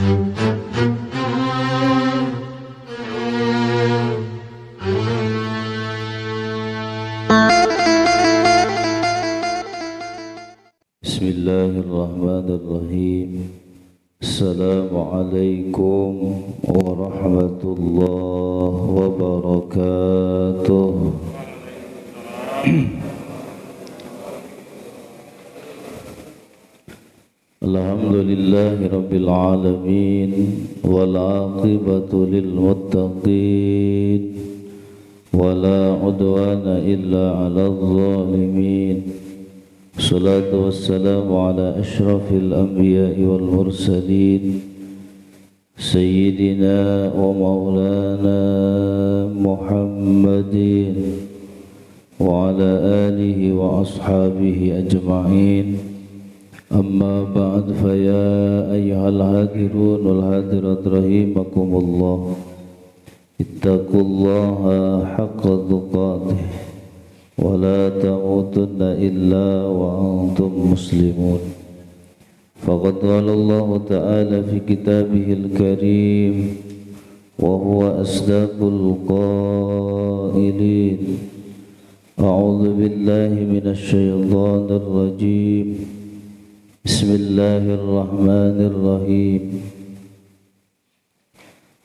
Bismillahirrahmanirrahim. Assalamualaikum warahmatullahi wabarakatuh. Alhamdulillahi rabbil alamin wal aqibatu lil muttaqin wala udwana illa 'alal zalimin. Salatu wassalamu ala ashrafil anbiya'i wal mursalin Sayyidina wa maulana Muhammadin wa ala alihi wa ashabihi ajma'in. Amma ba'd, fa ya ayyuhal hadirun wal hadirat rahimakumullah, ittaqullaha haqqa tuqatih wa la tamutunna illa wa antum muslimun. Faqad qala Allah ta'ala fi kitabihil karim wa huwa asdaqul qailin. A'udzu billahi minasy syaithanir rajim. Bismillahirrahmanirrahim.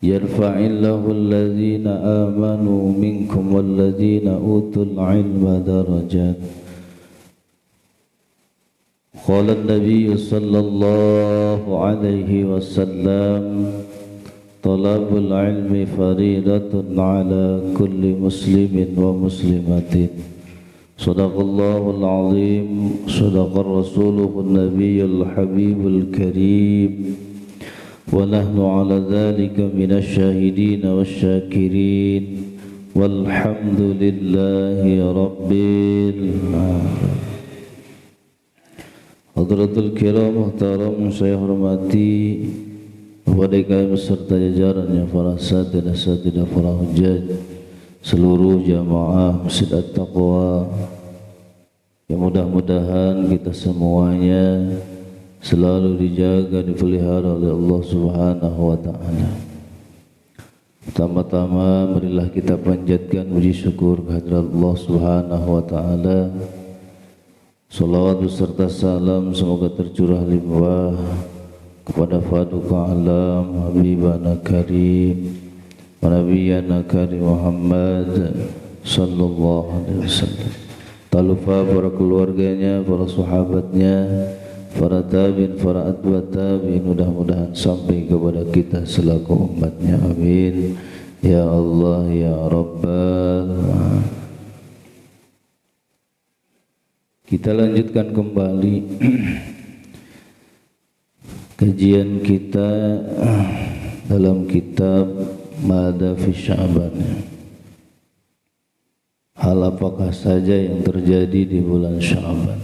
Yarfa'illahu alladhina amanu minkum walladhina utul ilma darajat. Qala an-nabiy sallallahu alaihi wasallam, talabul ilmi faridatun ala kulli muslimin wa muslimatin. Sadaqallahul azim, sadaqar rasuluhun nabiyyul habibul karim. Wa nahnu ala dhalika minasy syahidin wasyakirin walhamdulillahi rabbil alamin. Hadratul kiram muhtaram, saya hormati kepada kami beserta jajarannya, para asatidzah, para hujjaj, seluruh jamaah Masjid At-Taqwa, yang mudah-mudahan kita semuanya selalu dijaga, dipelihara oleh Allah Subhanahu wa ta'ala. Pertama-tama marilah kita panjatkan puji syukur kehadirat Allah Subhanahu wa ta'ala. Salawat beserta salam semoga tercurah limpah kepada Faduka Alam Habibana Karim wa Nabiyana Karim Muhammad sallallahu alaihi wasallam. Tak lupa para keluarganya, para sahabatnya, para tabi'in, para atba' tabi'in, mudah-mudahan sampai kepada kita selaku umatnya. Amin ya Allah ya Rabbal alamin. Kita lanjutkan kembali kajian kita dalam kitab Mada fi Sya'ban. Hal apakah saja yang terjadi di bulan Sya'ban?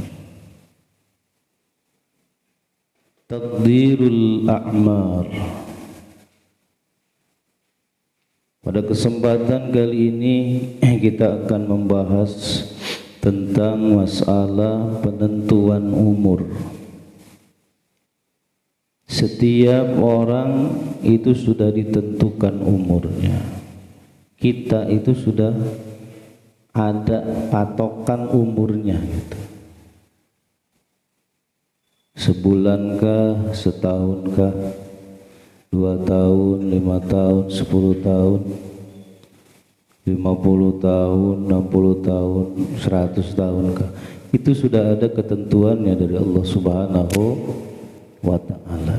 Taqdirul a'mar. Pada kesempatan kali ini kita akan membahas tentang masalah penentuan umur. Setiap orang itu sudah ditentukan umurnya. Kita itu sudah ada patokan umurnya gitu. Sebulankah, setahunkah, 2 tahun, 5 tahun, 10 tahun, 50 tahun, 60 tahun, 100 tahunkah? Itu sudah ada ketentuannya dari Allah Subhanahu wa ta'ala.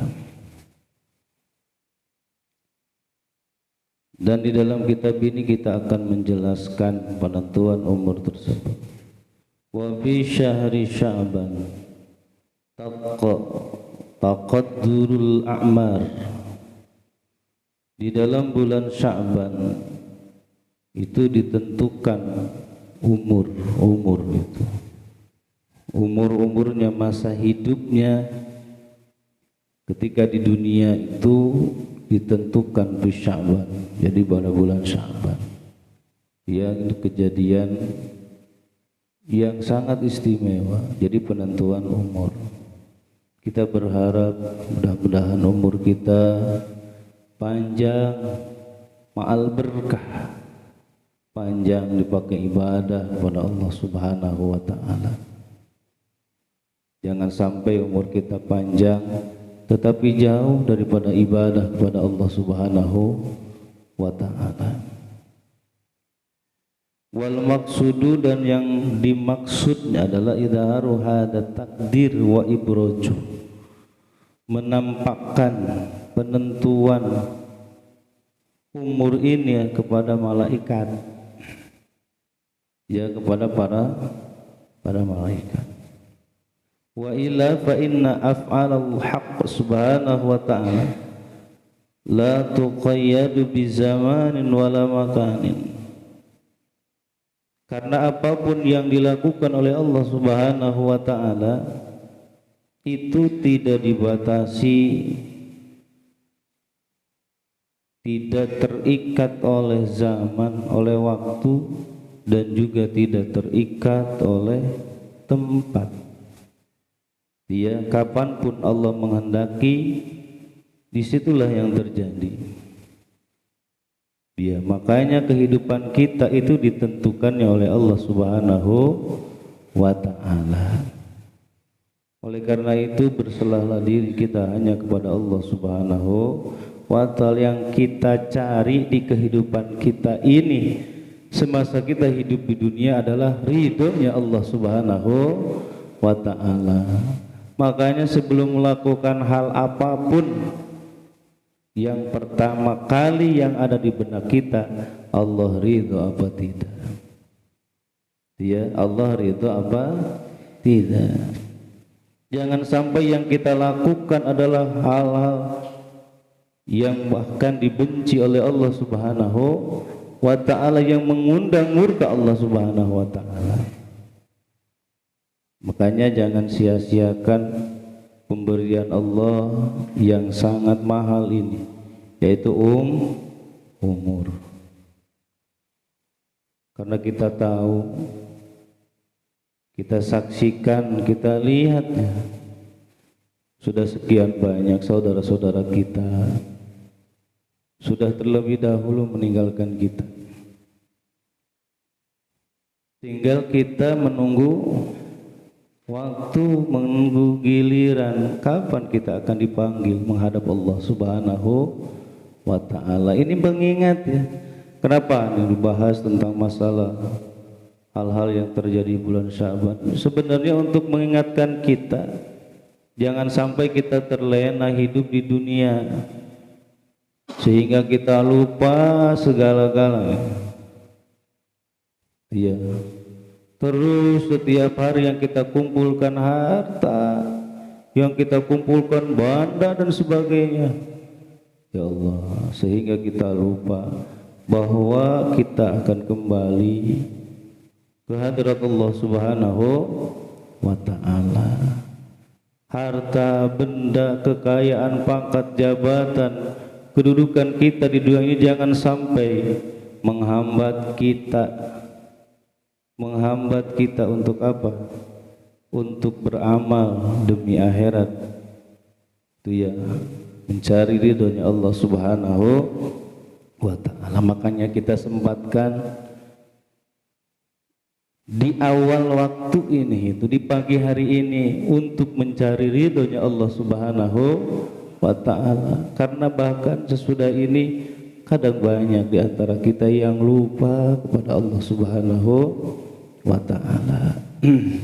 Dan di dalam kitab ini kita akan menjelaskan penentuan umur tersebut. Wa fi syahri Sya'ban taqaddurul a'mar. Di dalam bulan Sya'ban itu ditentukan umur itu. Umurnya, masa hidupnya ketika di dunia itu ditentukan di Sya'ban. Jadi pada bulan Sya'ban. Yang kejadian yang sangat istimewa. Jadi penentuan umur. Kita berharap mudah-mudahan umur kita panjang ma'al berkah, panjang dipakai ibadah kepada Allah Subhanahu wa ta'ala. Jangan sampai umur kita panjang tetapi jauh daripada ibadah kepada Allah Subhanahu wa ta'ala. Wal maksudu, dan yang dimaksudnya adalah idharu hada takdir wa ibraju, menampakkan penentuan umur ini kepada malaikat, ya, kepada para malaikat. Wa illa fa inna af'alal haqq subhanahu wa ta'ala la tuqayyadu bi zamanin wala makanin. Karena apapun yang dilakukan oleh Allah Subhanahu wa ta'ala itu tidak dibatasi, tidak terikat oleh zaman, oleh waktu, dan juga tidak terikat oleh tempat. Dia kapanpun Allah menghendaki, disitulah yang terjadi. Dia, makanya kehidupan kita itu ditentukannya oleh Allah Subhanahu wa ta'ala. Oleh karena itu berserahlah diri kita hanya kepada Allah Subhanahu wa ta'ala. Yang kita cari di kehidupan kita ini semasa kita hidup di dunia adalah ridhonya Allah Subhanahu wa ta'ala. Makanya sebelum melakukan hal apapun, yang pertama kali yang ada di benak kita, Allah ridho apa tidak? Ya, Allah ridho apa tidak? Jangan sampai yang kita lakukan adalah hal-hal yang bahkan dibenci oleh Allah Subhanahu wa ta'ala, yang mengundang murka Allah Subhanahu wa ta'ala. Makanya jangan sia-siakan pemberian Allah yang sangat mahal ini, yaitu umur. Karena kita tahu, kita saksikan, kita lihat ya, sudah sekian banyak saudara-saudara kita sudah terlebih dahulu meninggalkan kita. Tinggal kita menunggu waktu, menunggu giliran kapan kita akan dipanggil menghadap Allah Subhanahu wa ta'ala. Ini mengingat ya, kenapa ini dibahas tentang masalah hal-hal yang terjadi bulan Sya'ban. Sebenarnya untuk mengingatkan kita, jangan sampai kita terlena hidup di dunia sehingga kita lupa segala-galanya. Iya. Terus setiap hari yang kita kumpulkan harta, yang kita kumpulkan benda dan sebagainya, ya Allah, sehingga kita lupa bahwa kita akan kembali ke hadirat Allah Subhanahu wa ta'ala. Harta, benda, kekayaan, pangkat, jabatan, kedudukan kita di dunia ini jangan sampai menghambat kita untuk apa? Untuk beramal demi akhirat. Itu ya, mencari ridhonya Allah Subhanahu wa ta'ala. Makanya kita sempatkan di awal waktu ini, itu di pagi hari ini, untuk mencari ridhonya Allah Subhanahu wa ta'ala. Karena bahkan sesudah ini kadang banyak di antara kita yang lupa kepada Allah Subhanahu wa ta'ala.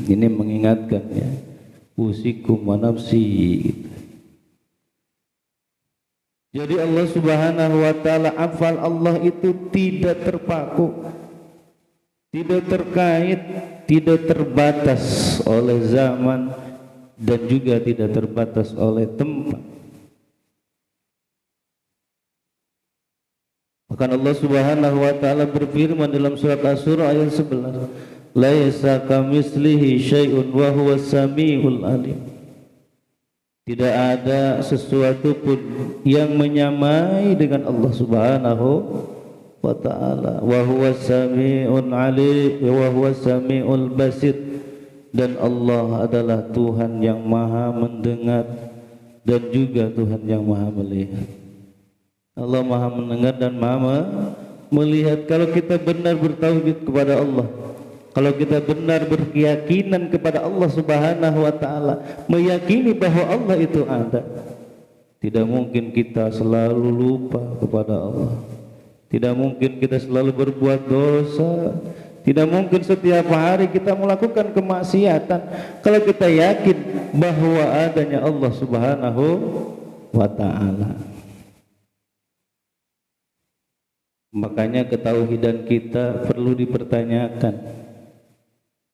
Ini mengingatkan ya, usikum wa nafsi. Jadi Allah Subhanahu wa ta'ala, afal Allah itu tidak terpaku, tidak terkait, tidak terbatas oleh zaman, dan juga tidak terbatas oleh tempat. Bahkan Allah Subhanahu wa ta'ala berfirman dalam surat Asy-Syura ayat 11, laisa kamitslihi syai'un wa huwas samiul alim. Tidak ada sesuatu pun yang menyamai dengan Allah Subhanahu wa ta'ala. Wa huwas samiul alim wa huwas samiul basir. dan Allah adalah Tuhan yang maha mendengar dan juga Tuhan yang maha melihat. Allah maha mendengar dan maha melihat. Kalau kita benar bertauhid kepada Allah, kalau kita benar berkeyakinan kepada Allah Subhanahu wa taala, meyakini bahwa Allah itu ada, tidak mungkin kita selalu lupa kepada Allah. Tidak mungkin kita selalu berbuat dosa. Tidak mungkin setiap hari kita melakukan kemaksiatan. Kalau kita yakin bahwa adanya Allah Subhanahu wa ta'ala. Makanya ketauhidan kita perlu dipertanyakan.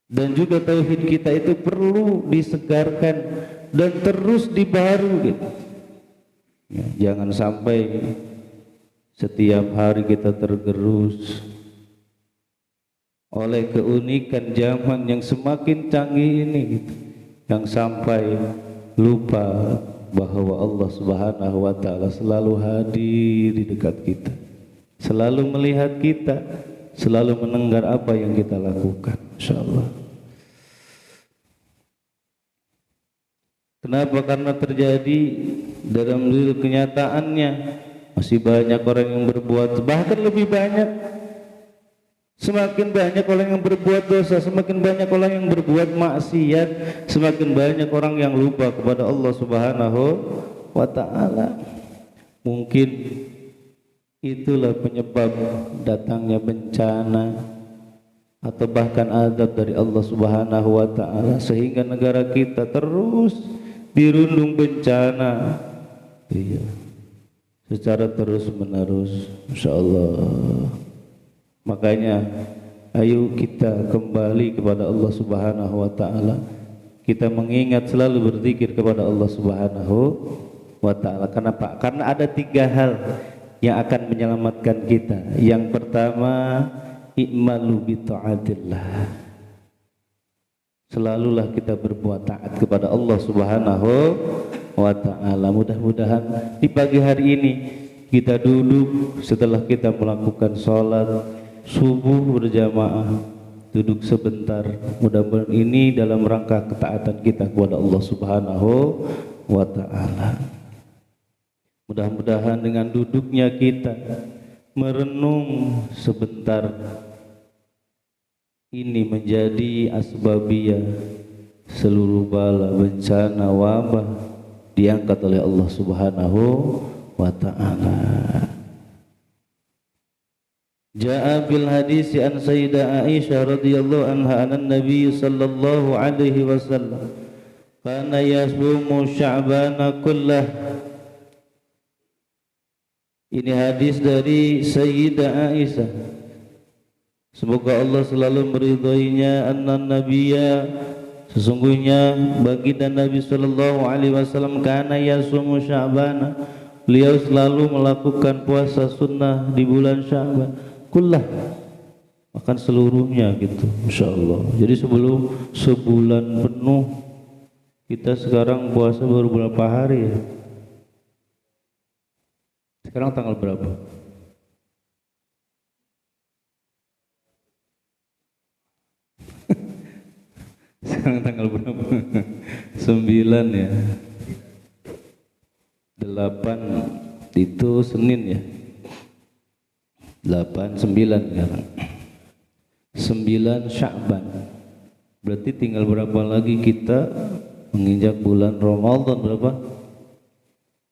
Dan juga tauhid kita itu perlu disegarkan dan terus dibaharui. Ya, jangan sampai setiap hari kita tergerus oleh keunikan zaman yang semakin canggih ini gitu, yang sampai lupa bahwa Allah Subhanahu wa taala selalu hadir di dekat kita, selalu melihat kita, selalu mendengar apa yang kita lakukan, insyaallah. Kenapa? Karena terjadi dalam diri kenyataannya masih banyak orang yang berbuat, bahkan lebih banyak, semakin banyak orang yang berbuat dosa, semakin banyak orang yang berbuat maksiat, semakin banyak orang yang lupa kepada Allah Subhanahu wa ta'ala. Mungkin itulah penyebab datangnya bencana atau bahkan azab dari Allah Subhanahu wa ta'ala, sehingga negara kita terus dirundung bencana. Iya, secara terus menerus, insyaallah. Makanya ayo kita kembali kepada Allah Subhanahu wa ta'ala. Kita mengingat, selalu berzikir kepada Allah Subhanahu wa ta'ala. Kenapa? Karena ada 3 hal yang akan menyelamatkan kita. Yang pertama, i'malu bi ta'atillah. Selalulah kita berbuat taat kepada Allah Subhanahu wa ta'ala. Mudah-mudahan di pagi hari ini kita duduk setelah kita melakukan sholat subuh berjamaah, duduk sebentar. Mudah-mudahan ini dalam rangka ketaatan kita kepada Allah Subhanahu wa ta'ala. Mudah-mudahan dengan duduknya kita merenung sebentar, ini menjadi asbabiyah seluruh bala, bencana, wabah diangkat oleh Allah Subhanahu wa ta'ala. Ja'a fil hadisi an Sayyidah Aisyah radhiyallahu anha anan Nabi sallallahu alaihi wasallam kana yasumu Sya'bana kullah. Ini hadis dari Sayyidah Aisyah, semoga Allah selalu meridhoinya, anna nabiyya, sesungguhnya baginda Nabi sallallahu alaihi wasallam, kana yasumu Sya'bana, beliau selalu melakukan puasa sunnah di bulan Sya'ban, kullah, akan seluruhnya gitu, insyaallah. Jadi sebelum sebulan penuh, kita sekarang puasa baru berapa hari ya? Sekarang tanggal berapa? Sekarang tanggal berapa? 9 ya. 8 itu Senin ya. 8, 9 sekarang. 9 Sya'ban. Berarti tinggal berapa lagi kita menginjak bulan Ramadan? Berapa?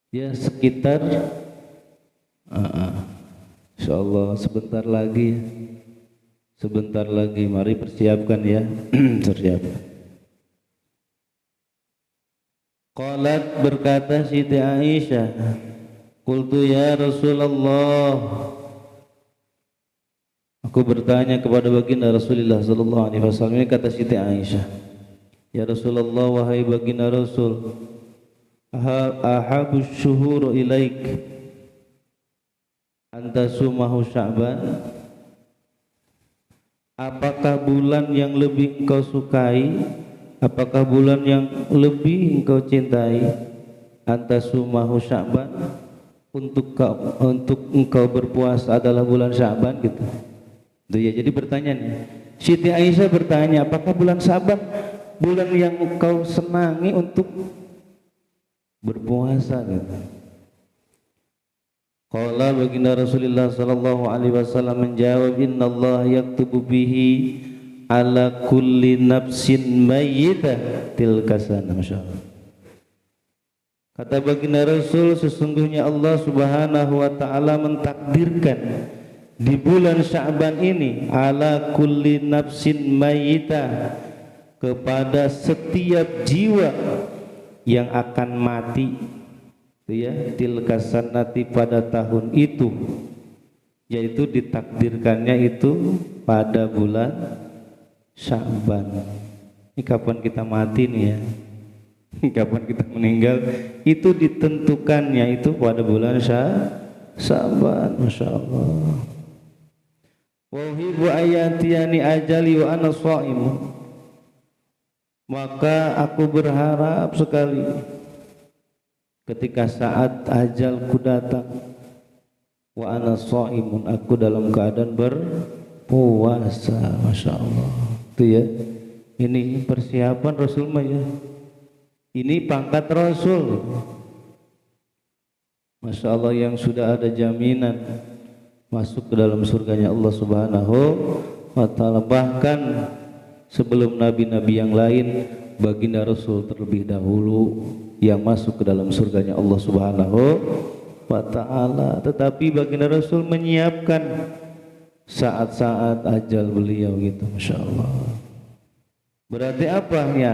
Ya sekitar insyaallah sebentar lagi. Sebentar lagi, mari persiapkan ya. Persiapkan. Qalat, berkata Siti Aisyah, qultu ya Rasulullah, aku bertanya kepada baginda Rasulullah sallallahu alaihi wasallam. Ini kata Siti Aisyah, ya Rasulullah, wahai baginda Rasul, ahabus syuhur ilaik anta sumahu Sya'ban. Apakah bulan yang lebih engkau sukai, apakah bulan yang lebih engkau cintai, anta sumahu Sya'ban, untuk engkau berpuasa adalah bulan Sya'ban gitu. Itu ya, jadi pertanyaannya, Siti Aisyah bertanya, apakah bulan Sya'ban bulan yang kau senangi untuk berpuasa gitu. Qala baginda Rasulullah sallallahu alaihi wasallam menjawab, innallaha yaktubu bihi ala kulli nafsin mayyitah tilka sana. Masyaallah. Kata baginda Rasul, sesungguhnya Allah Subhanahu wa taala mentakdirkan di bulan Sya'ban ini ala kulli nafsin mayyitah, kepada setiap jiwa yang akan mati, ya, tilka sanati, pada tahun itu, yaitu ditakdirkannya itu pada bulan Sya'ban. Ini kapan kita mati nih ya, kapan kita meninggal, itu ditentukannya itu pada bulan Sya'ban. Masya Allah. Wa uhibbu ayatiyani ajali wa ana shaimun, maka aku berharap sekali ketika saat ajalku datang, wa ana shaimun, aku dalam keadaan berpuasa. Masya Allah. Itu ya, ini persiapan Rasul ya, ini pangkat Rasul. Masya Allah, yang sudah ada jaminan masuk ke dalam surganya Allah Subhanahu wa ta'ala. Bahkan sebelum nabi-nabi yang lain, baginda Rasul terlebih dahulu yang masuk ke dalam surganya Allah Subhanahu wa ta'ala. Tetapi baginda Rasul menyiapkan saat-saat ajal beliau gitu. Masya Allah. Berarti apa ya?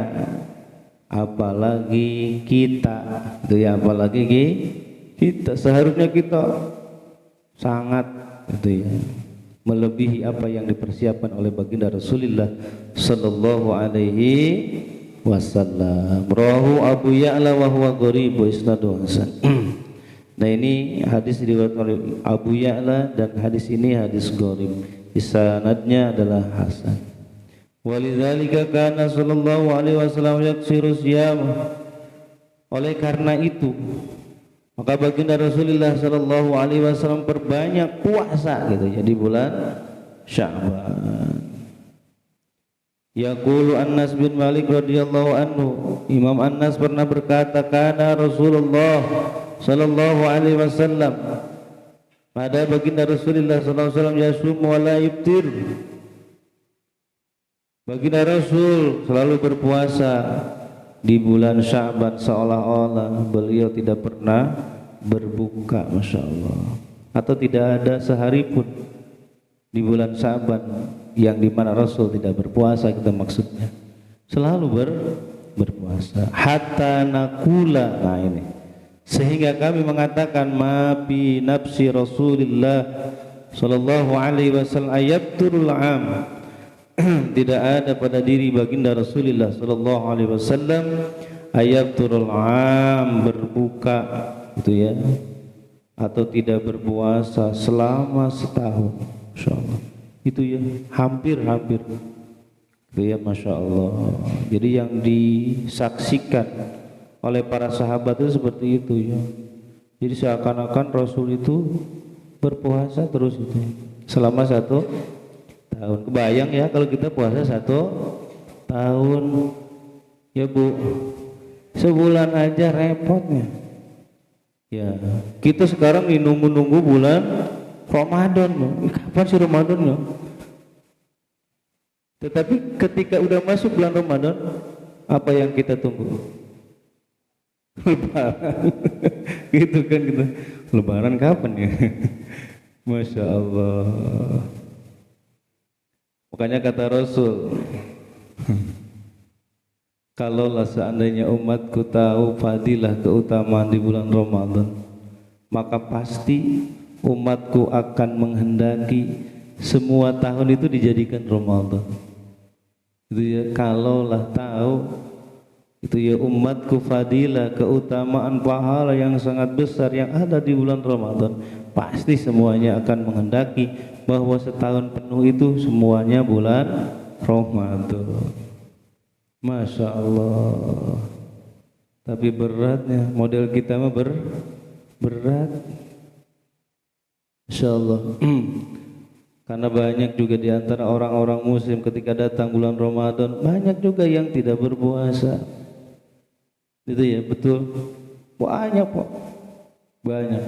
Apalagi kita itu ya, apalagi kita, seharusnya kita sangat itu ya, melebihi apa yang dipersiapkan oleh baginda Rasulullah sallallahu alaihi wasallam. Rawahu Abu Ya'la wa huwa gharib wa isnaduhu hasan. Nah, ini hadis diriwayatkan oleh Abu Ya'la dan hadis ini hadis gharib. Isnadnya adalah hasan. Walidzalika kana sallallahu alaihi wasallam yaksiru siyam. Oleh karena itu, maka baginda Rasulullah sallallahu alaihi wasallam perbanyak puasa gitu ya di bulan Sya'ban. Yaqulu Anas bin Malik radhiyallahu anhu, Imam Anas pernah berkata, kana Rasulullah sallallahu alaihi wasallam, pada baginda Rasulullah sallallahu alaihi wasallam, yasum wa la yuftir. Baginda Rasul selalu berpuasa di bulan Sya'ban, seolah-olah beliau tidak pernah berbuka. Masya Allah. Atau tidak ada sehari pun di bulan Sya'ban yang dimana Rasul tidak berpuasa, kita maksudnya selalu berpuasa. Hatta nakula, nah ini, sehingga kami mengatakan, ma bi nafsi Rasulillah sallallahu alaihi wasallam ayabturul am, tidak ada pada diri baginda Rasulullah sallallahu alaihi wasallam ayabturul am, berbuka itu ya, atau tidak berpuasa selama setahun. Insyaallah itu ya, hampir itu ya, Masya Allah. Jadi yang disaksikan oleh para sahabat itu seperti itu ya. Jadi seakan-akan Rasul itu berpuasa terus itu selama 1 tahun. Kebayang ya kalau kita puasa 1 tahun ya Bu, sebulan aja repotnya ya. Kita sekarang nunggu bulan Ramadan, kapan sih Ramadan ya? Tetapi ketika udah masuk bulan Ramadan, apa yang kita tunggu? Lebaran. Gitu kan kita, Lebaran kapan ya? Masya Allah. Makanya kata Rasul, kalaulah seandainya umatku tahu fadilah keutamaan di bulan Ramadan, maka pasti umatku akan menghendaki semua tahun itu dijadikan Ramadan. Itu ya, kalaulah tahu itu ya umatku fadilah keutamaan pahala yang sangat besar yang ada di bulan Ramadan, pasti semuanya akan menghendaki bahwa setahun penuh itu semuanya bulan Ramadan. Masya Allah. Tapi beratnya model kita mah berat. Insya Allah. Karena banyak juga di antara orang-orang muslim ketika datang bulan Ramadan, banyak juga yang tidak berpuasa. Itu ya, betul. Banyak Pak. Banyak.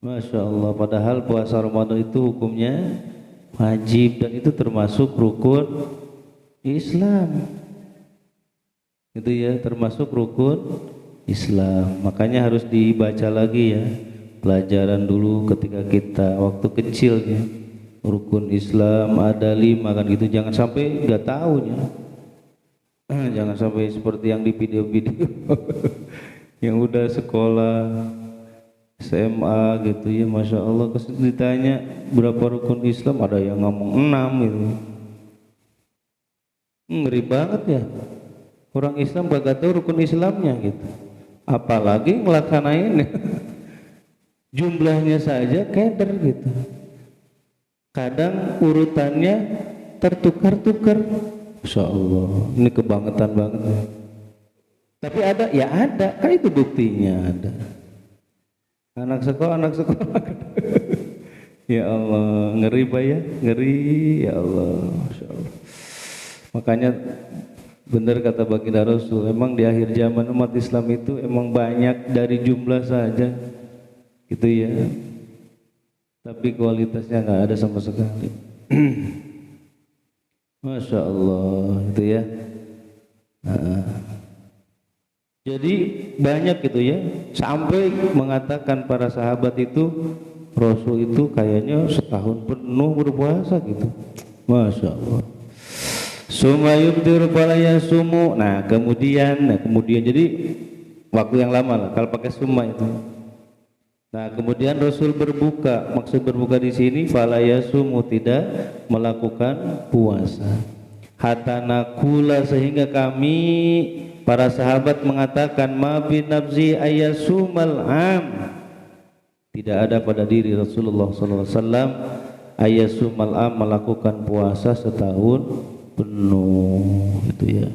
Masya Allah, padahal puasa Ramadan itu hukumnya wajib dan itu termasuk rukun Islam. Itu ya, termasuk rukun Islam. Makanya harus dibaca lagi ya. Pelajaran dulu ketika kita waktu kecil ya, rukun Islam ada 5 kan gitu, jangan sampai nggak tahunya. Jangan sampai seperti yang di video-video yang udah sekolah SMA gitu ya, Masya Allah, ditanya berapa rukun Islam, ada yang ngomong 6 gitu. Ngeri banget ya, orang Islam gak tahu rukun Islamnya gitu, apalagi ngelaksanainnya. Jumlahnya saja keder gitu, kadang urutannya tertukar-tukar. Masya Allah, ini kebangetan banget. Tapi ada, ya ada, kan itu buktinya ada. Anak sekolah. Ya Allah, ngeri Pak ya, ngeri ya Allah, Masya Allah. Makanya benar kata baginda Rasul, emang di akhir zaman umat Islam itu emang banyak dari jumlah saja. Gitu ya, tapi kualitasnya nggak ada sama sekali. Masya Allah, itu ya. Jadi banyak gitu ya, sampai mengatakan para sahabat itu, Rasul itu kayaknya setahun penuh berpuasa gitu. Masya Allah. Suma yubdir falaya sumu. Nah kemudian jadi waktu yang lama lah kalau pakai suma itu. Nah kemudian Rasul berbuka, maksud berbuka di sini falaya sumu, tidak melakukan puasa. Hatta nakula, sehingga kami para sahabat mengatakan ma bi nafsi ayasumal am, tidak ada pada diri Rasulullah SAW ayasumal am, melakukan puasa setahun penuh itu ya.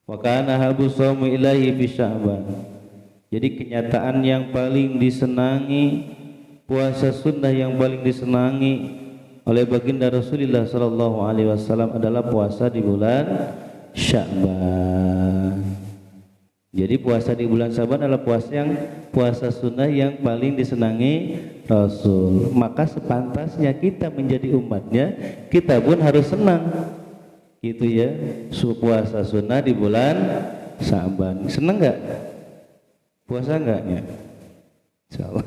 Wa kana habu shaumu ilahi fi Sya'ban. Jadi kenyataan yang paling disenangi, puasa sunnah yang paling disenangi oleh baginda Rasulullah SAW adalah puasa di bulan Sya'ban. Jadi puasa di bulan Sya'ban adalah puasa sunnah yang paling disenangi Rasul. Maka sepantasnya kita menjadi umatnya, kita pun harus senang gitu ya, puasa sunnah di bulan Sya'ban. Senang nggak? Puasa enggaknya? Insyaallah.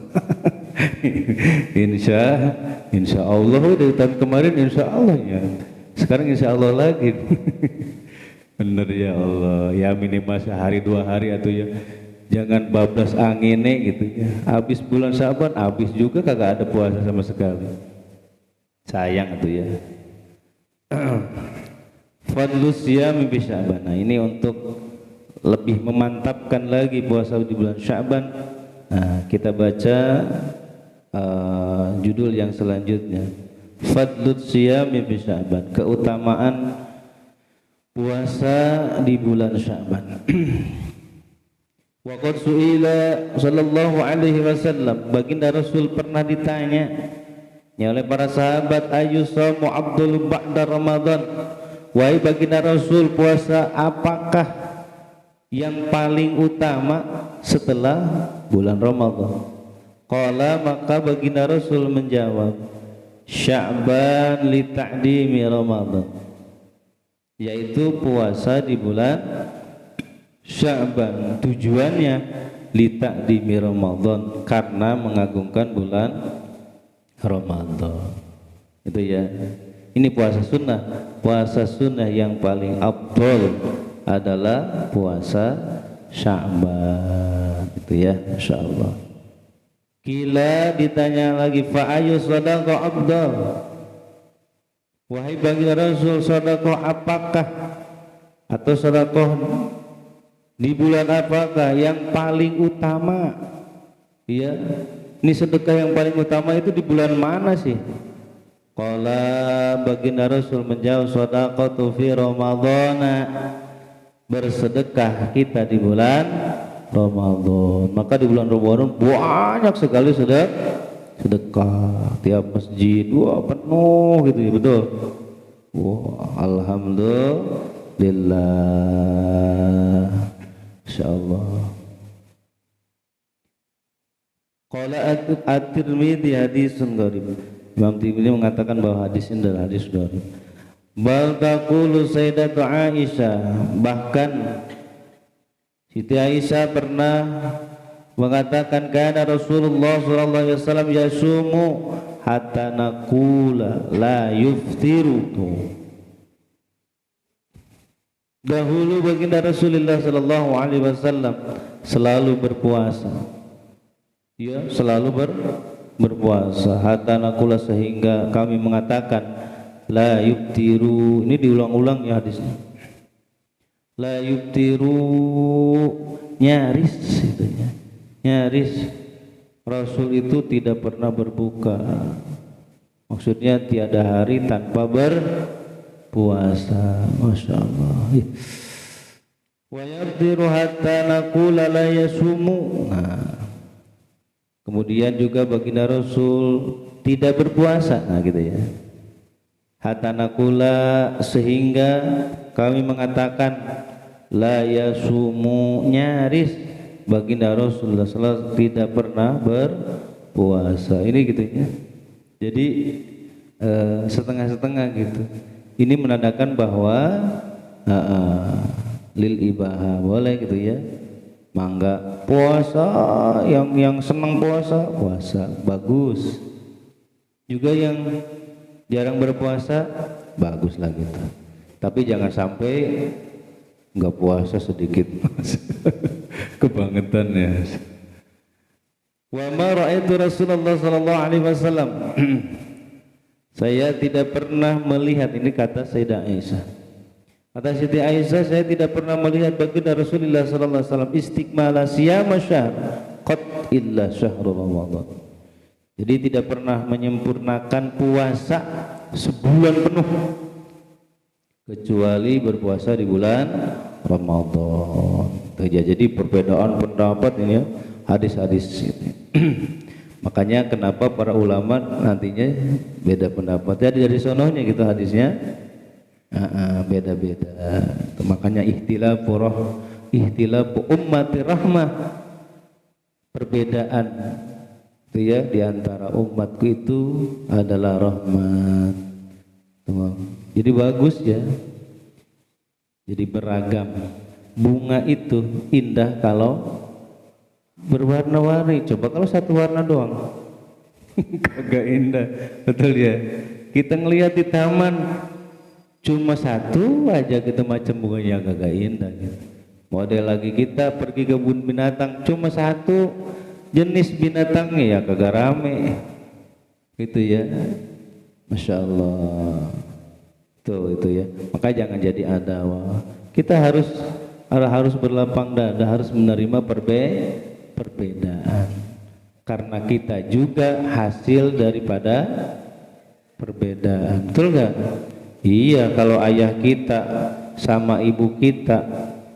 Insya Allah dari tahun kemarin insya Allah ya. Sekarang insya Allah lagi. Bener ya Allah. Ya minimal sehari 2 hari atau ya. Jangan bablas anginnya gitu ya. Habis bulan Sya'ban habis juga kagak ada puasa sama sekali. Sayang itu ya. Fadlus siyam bi Sya'ban. Nah ini untuk lebih memantapkan lagi puasa di bulan Sya'ban. Nah, kita baca judul yang selanjutnya, Fadlus Siyami fi Sya'ban, keutamaan puasa di bulan Sya'ban. Wa qad su'ila sallallahu alaihi wasallam, baginda Rasul pernah ditanya ya oleh para sahabat, ayyusamu abdul ba'da Ramadan, wahai baginda Rasul, puasa apakah yang paling utama setelah bulan Ramadan? Qala, maka baginda Rasul menjawab, Sya'ban li ta'dimi Ramadan, yaitu puasa di bulan Sya'ban. Tujuannya li ta'dimi Ramadan, karena mengagungkan bulan Ramadan. Itu ya. Ini puasa sunnah. Puasa sunnah yang paling afdal adalah puasa Sya'ban itu ya, insyaallah. Kila, ditanya lagi, fa ayu shadaqah afdal, wahai baginda Rasul, sedekah apakah atau sedekah di bulan apakah yang paling utama? Ya, ini sedekah yang paling utama itu di bulan mana sih? Qala, baginda Rasul menjawab, shadaqatu fi Ramadhana, bersedekah kita di bulan Ramadan. Maka di bulan Ramadan banyak sekali sedekah tiap masjid, wah penuh gitu ya, betul. Wah, alhamdulillah, insyaallah. Qala at-Tirmidzi hadisun gharib. Imam Tirmidzi mengatakan bahwa hadis ini adalah hadis gharib. Bal taqulu Sayyidatu Aisyah, bahkan Siti Aisyah pernah mengatakan kana Rasulullah sallallahu alaihi wasallam yasumu hatta naqula la yuftiru. Dahulu baginda Rasulullah sallallahu alaihi wasallam selalu berpuasa. Ya, selalu berpuasa hatta naqula, sehingga kami mengatakan la yuftiru. Ini diulang-ulang ya hadisnya. La yuftiru, nyaris itu ya. Nyaris Rasul itu tidak pernah berbuka, maksudnya tiada hari tanpa berpuasa. Masya Allah. Wa yaftiru hatta naqula la yasumu. Nah, kemudian juga baginda Rasul tidak berpuasa, nah gitu ya. Hatta naqula, sehingga kami mengatakan la yasumu, nyaris baginda Rasulullah SAW tidak pernah berpuasa. Ini gitu ya. Jadi setengah-setengah gitu. Ini menandakan bahwa lil ibaha, boleh gitu ya. Mangga puasa, yang senang puasa bagus. Juga yang jarang berpuasa bagus lah gitu. Tapi jangan sampai nggak puasa sedikit. Kebangetan ya. Wa ma ra'aitu Rasulullah sallallahu alaihi wasallam. Saya tidak pernah melihat, ini kata Sayyidah Aisyah. Kata Siti Aisyah, saya tidak pernah melihat baginda Rasulullah sallallahu alaihi wasallam istikmala siyama syahr qad illa syahrul Ramadan. Jadi tidak pernah menyempurnakan puasa sebulan penuh kecuali berpuasa di bulan Ramadan. Jadi perbedaan pendapat ini ya, hadis-hadis ini. Makanya kenapa para ulama nantinya beda pendapat. Jadi dari sononya gitu hadisnya beda-beda. Makanya ihtilafu ummati rahmah, perbedaan itu ya di antara umatku itu adalah rahmat. Jadi bagus ya. Jadi beragam. Bunga itu indah kalau berwarna-warni. Coba kalau satu warna doang kagak indah, betul ya. Kita ngelihat di taman cuma satu aja gitu macam bunganya, kagak indah gitu. Model lagi kita pergi ke kebun binatang cuma satu jenis binatangnya, ya kagak rame gitu ya. Masya Allah. Tuh itu ya. Maka jangan jadi adawah. Kita harus berlapang dada, harus menerima perbedaan, karena kita juga hasil daripada perbedaan. Betul nggak? Iya, kalau ayah kita sama ibu kita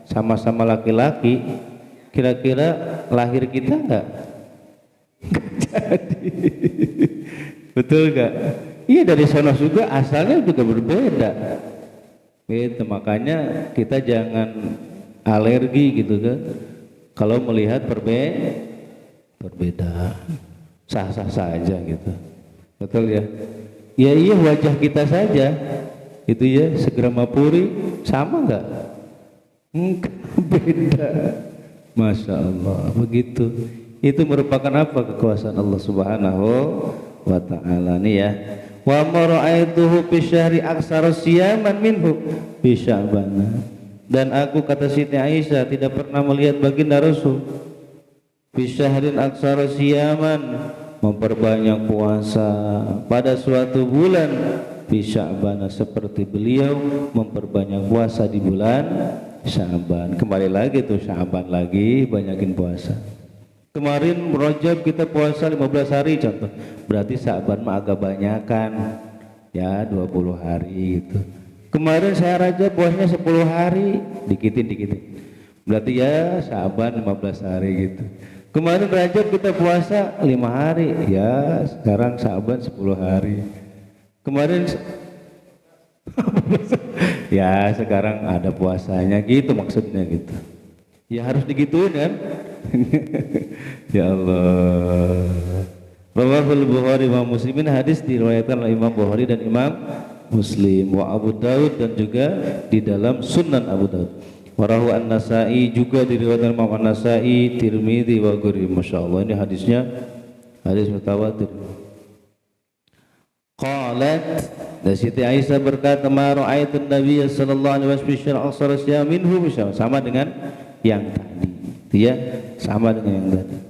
sama-sama laki-laki, kira-kira lahir kita nggak? Jadi betul nggak? Iya, dari sana juga asalnya juga berbeda. Itu makanya kita jangan alergi gitu kan kalau melihat perbedaan. Sah-sah saja gitu, betul ya. Ya iya, wajah kita saja itu ya, segrama-puri sama nggak? Enggak, beda. Masya Allah, begitu. Itu merupakan apa? Kekuasaan Allah Subhanahu wa ta'ala nih ya. Wa mara'aituhu fi syahri aksara siyaman minhu fi Sya'ban. Dan aku, kata Siti Aisyah, tidak pernah melihat baginda Rasul fi syahrin aksara siyaman, memperbanyak puasa pada suatu bulan fi Sya'ban, seperti beliau memperbanyak puasa di bulan Sya'ban. Kembali lagi tuh Sya'ban lagi, banyakin puasa. Kemarin Rajab kita puasa 15 hari contoh, berarti Sya'ban mah agak banyakan ya, 20 hari gitu. Kemarin saya Rajab puasanya 10 hari, dikitin, berarti ya Sya'ban 15 hari gitu. Kemarin Rajab kita puasa 5 hari, ya sekarang Syaban 10 hari. Kemarin ya sekarang ada puasanya gitu maksudnya gitu. Ya harus digituin kan? Ya Allah. Rawahul Bukhari wa Muslimin, hadis diriwayatkan oleh Imam Bukhari dan Imam Muslim, wa Abu Daud, dan juga di dalam Sunan Abu Daud. Warahu An-Nasai, juga diriwayatkan Imam An-Nasai, Tirmidzi wa Ghairuhu. Masyaallah, ini hadisnya hadis mutawatir. Qalat, dan Siti Aisyah berkata, ma ra'aitun Nabiy sallallahu alaihi wasallam aksara minhu, sama dengan yang tadi. Ya, sama dengan yang tadi.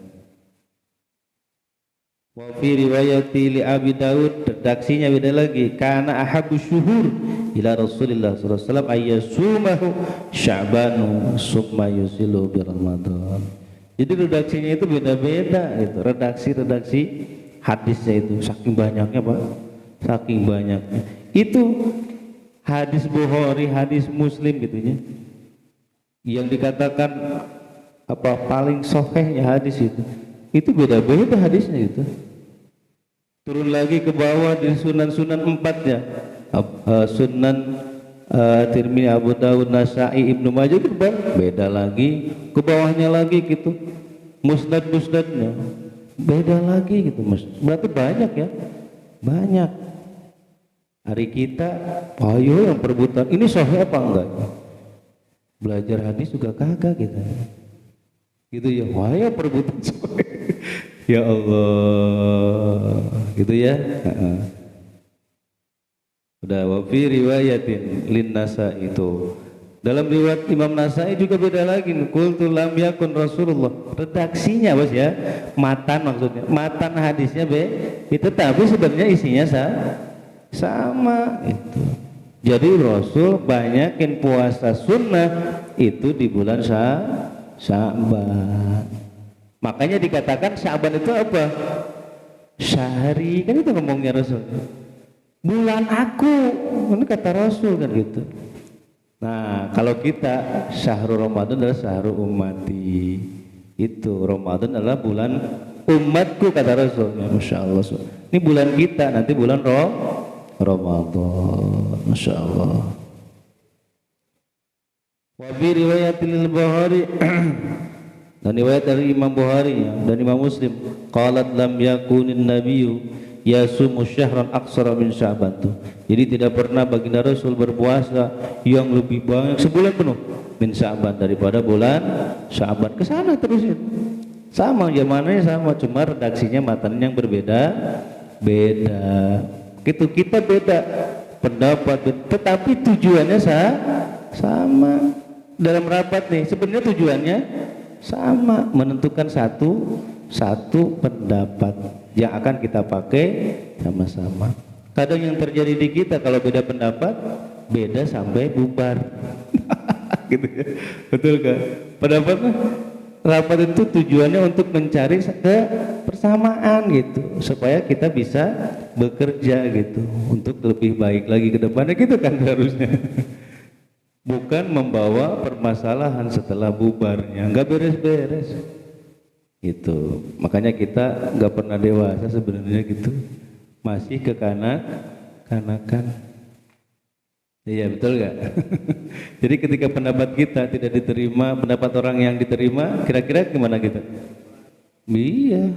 Wa fi riwayati li Abi Daud, redaksinya beda lagi, kana ahabbu syuhur ila Rasulillah sallallahu alaihi wasallam ayyasumahu Sya'banu summa yusilu bi Ramadan. Jadi redaksinya itu beda-beda itu, redaksi hadisnya itu saking banyaknya, Pak. Saking banyaknya. Itu hadis Bukhari, hadis Muslim gitunya. Yang dikatakan apa paling sahihnya hadis itu beda-beda hadisnya itu. Turun lagi ke bawah di sunan-sunan 4-nya, Sunan Tirmidzi, Abu Daud, Nasai, Ibnu Majah, itu beda lagi. Ke bawahnya lagi gitu, musnad-musnadnya beda lagi gitu, Mas. Berarti banyak ya, banyak. Hari kita, ayo yang perebutan ini sahih apa enggak? Belajar hadis juga kagak kita. Gitu ya, wah ya perebutan sahih. Ya Allah, gitu ya. Udah, wa fi riwayatin lin Nasai, itu dalam riwayat Imam Nasai juga beda lagi. Qultu lam yakun Rasulullah, redaksinya Bos ya, matan maksudnya, matan hadisnya itu, tapi sebenarnya isinya sama itu. Jadi Rasul banyakin puasa sunnah itu di bulan Sya'ban. Makanya dikatakan Sya'ban itu apa? Syahri, kan itu ngomongnya Rasul. Bulan aku, ini kata Rasul kan gitu. Nah, kalau kita Syahrul Ramadan adalah Syahrul ummati. Itu Ramadan adalah bulan umatku kata Rasul. Ya, Masya Allah. Ini bulan kita, nanti bulan Ramadan. Masya Allah. Wa bi riwayatil Bukhari, dan riwayat dari Imam Bukhari dan Imam Muslim, qalat lam yakunin nabiyyu yasumu syahran aksara min Sya'ban. Jadi tidak pernah baginda Rasul berpuasa yang lebih banyak sebulan penuh min Sya'ban, daripada bulan Sya'ban. Ke sana terus ya. Sama zamannya sama, cuma redaksinya matanya yang berbeda-beda. Gitu, kita beda pendapat, tetapi tujuannya sama. Dalam rapat nih sebenarnya tujuannya sama, menentukan satu pendapat yang akan kita pakai sama-sama. Kadang yang terjadi di kita kalau beda pendapat, beda sampai bubar. Gitu ya. Betul kan? Pendapat rapat itu tujuannya untuk mencari kebersamaan gitu, supaya kita bisa bekerja gitu untuk lebih baik lagi ke depannya gitu kan harusnya. Bukan membawa permasalahan setelah bubarnya, nggak beres-beres gitu. Makanya kita nggak pernah dewasa sebenarnya gitu, masih kekanak-kanakan. Iya betul nggak? Jadi ketika pendapat kita tidak diterima, pendapat orang yang diterima, kira-kira gimana kita? Iya,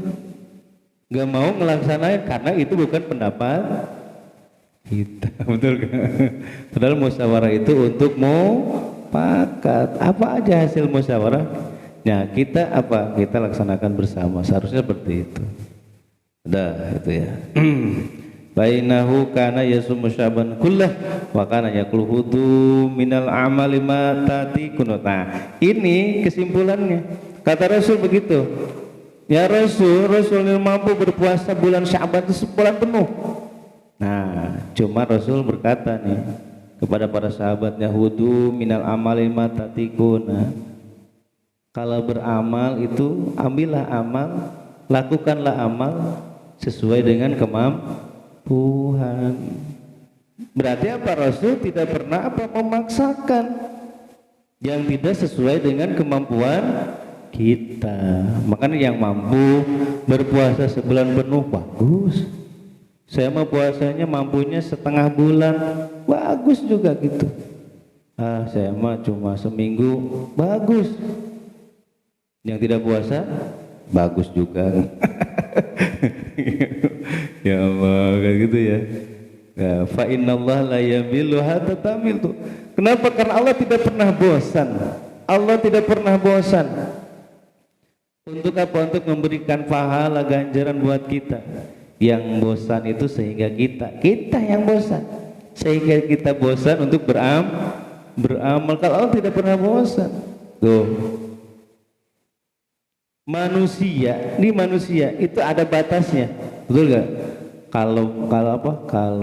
nggak mau ngelaksanain karena itu bukan pendapat kita. Betul kan? Padahal musyawarah itu untuk mufakat. Apa aja hasil musyawarah? Nah, kita apa? Kita laksanakan bersama. Seharusnya seperti itu. Udah, itu ya. Bainahu kana yasumu Sya'ban kullah wa kana yaqluhudu minal amali ma tatikun. Nah, ini kesimpulannya. Kata Rasul begitu. Ya Rasul yang mampu berpuasa bulan Sya'ban itu sebulan penuh. Nah, cuma Rasul berkata nih kepada para sahabatnya, hudu minal amali ma tatikuna. Kalau beramal itu ambillah amal, lakukanlah amal sesuai dengan kemampuan. Berarti apa? Rasul tidak pernah memaksakan yang tidak sesuai dengan kemampuan kita. Makanya yang mampu berpuasa sebulan penuh bagus. Saya mah puasanya mampunya setengah bulan, bagus juga gitu. Saya mah cuma seminggu, bagus. Yang tidak puasa, bagus juga. Ya Allah, kayak gitu ya. Fa innallaha la yamillu hatta tamiltu. Kenapa? Karena Allah tidak pernah bosan. Allah tidak pernah bosan. Untuk apa? Untuk memberikan pahala ganjaran buat kita. Yang bosan itu sehingga kita yang bosan. Sehingga kita bosan untuk beramal. Kalau Allah tidak pernah bosan. Tuh. Manusia itu ada batasnya. Betul gak? Kalau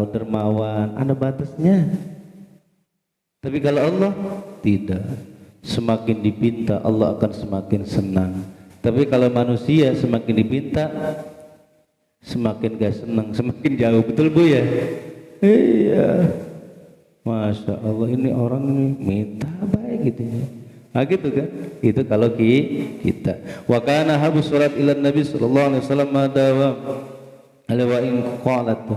dermawan ada batasnya. Tapi kalau Allah tidak. Semakin dipinta Allah akan semakin senang. Tapi kalau manusia semakin dipinta semakin gak senang, semakin jauh. Betul Bu ya? Iya. Masya Allah, ini orang ini minta baik gitu ya. Nah gitu kan? Itu kalau kita. Wa kana habu surat ila Nabi sallallahu alaihi wasallam madawam. Wa in qalat.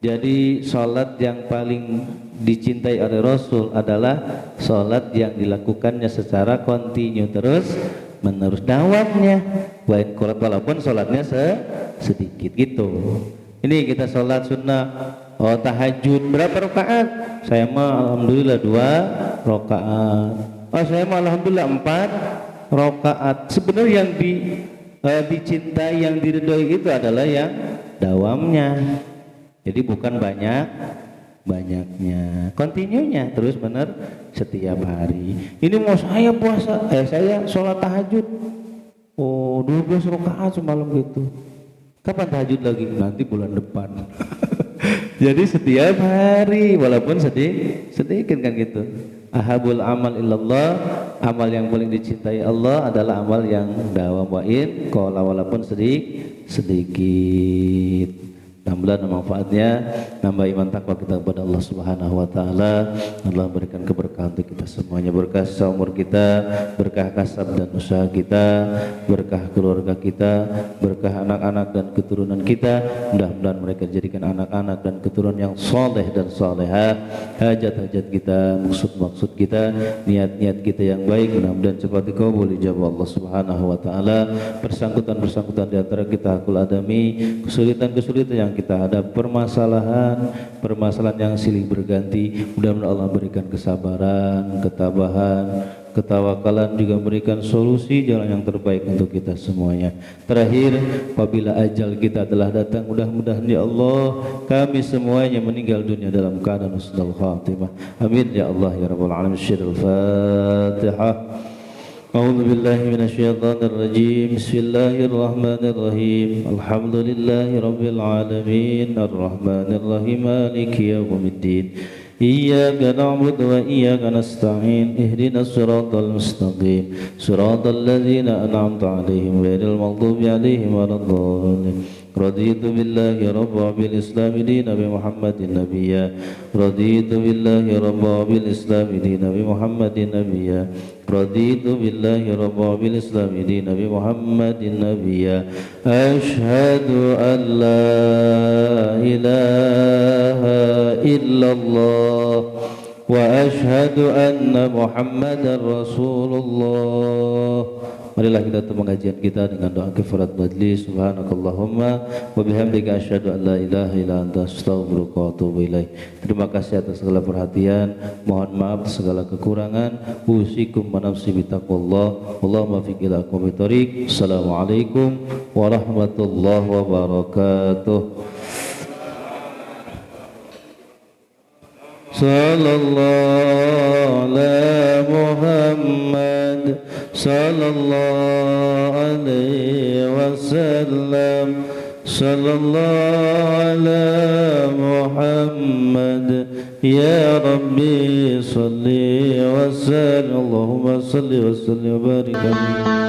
Jadi salat yang paling dicintai oleh Rasul adalah salat yang dilakukannya secara kontinu terus menerus, dawamnya. Wa in qalat, walaupun salatnya sedikit gitu. Ini kita salat sunnah, tahajud berapa rakaat? Saya mah alhamdulillah 2 rakaat. Saya mah alhamdulillah 4 rakaat. Sebenarnya yang dicintai, yang diridhoi itu adalah yang dawamnya. Jadi bukan banyaknya, kontinunya terus benar setiap hari. Ini mau saya puasa, saya sholat tahajud, 12 rakaat semalam gitu. Kapan tahajud lagi? Nanti bulan depan. Jadi setiap hari walaupun sedikit kan gitu. Ahabul amal illallah, amal yang paling dicintai Allah adalah amal yang dawam wa'in qala, walaupun sedikit. Nambah manfaatnya, nambah iman takwa kita kepada Allah Subhanahu wa taala. Allah berikan keberkahan untuk kita semuanya, berkah seumur kita, berkah kasab dan usaha kita, berkah keluarga kita, berkah anak-anak dan keturunan kita. Mudah-mudahan mereka jadikan anak-anak dan keturunan yang soleh dan solehah. Hajat-hajat kita, maksud-maksud kita, niat-niat kita yang baik mudah-mudahan cepat dikabul ijabah Allah Subhanahu wa taala. Persangkutan di antara kita hakul adami, kesulitan-kesulitan yang kita hadap, permasalahan yang silih berganti, mudah-mudahan Allah berikan kesabaran, ketabahan, ketawakalan, juga memberikan solusi jalan yang terbaik untuk kita semuanya. Terakhir, apabila ajal kita telah datang, mudah-mudahan ya Allah kami semuanya meninggal dunia dalam keadaan husnul khatimah. Amin ya Allah ya rabbal alamin. Al-Fatihah. أعوذ بالله من الشيطان الرجيم. بسم الله الرحمن الرحيم. الحمد لله رب العالمين الرحمن الرحيم مالك يوم الدين. إياك نعبد وإياك نستعين. اهدنا الصراط المستقيم صراط الذين أنعمت عليهم غير المغضوب عليهم ولا الضالين. رضيت بالله ربا بالإسلام دينا بمحمد نبيا. رضيت بالله ربا بالإسلام دينا بمحمد نبيا. رضيت بالله ربا بالإسلام دينا بمحمد نبيا. أشهد أن لا إله إلا الله وأشهد أن محمدا رسول الله. Marilah kita tutup pengajian kita dengan doa kifarat majlis. Subhanakallahumma wa bihamdika asyhadu an la ilaha illa anta astaghfiruka wa atubu ilaik. Terima kasih atas segala perhatian. Mohon maaf atas segala kekurangan. Usikum wa nafsi bitaqwallah. Allahumma fiq ila aqwamit thoriq. Assalamualaikum warahmatullahi wabarakatuh. Sallallahu ala Muhammad sallallahu alaihi wasallam. Sallallahu ala Muhammad. Ya Rabbi salli wa sallim. Allahumma salli wa sallim wa barik alaihi.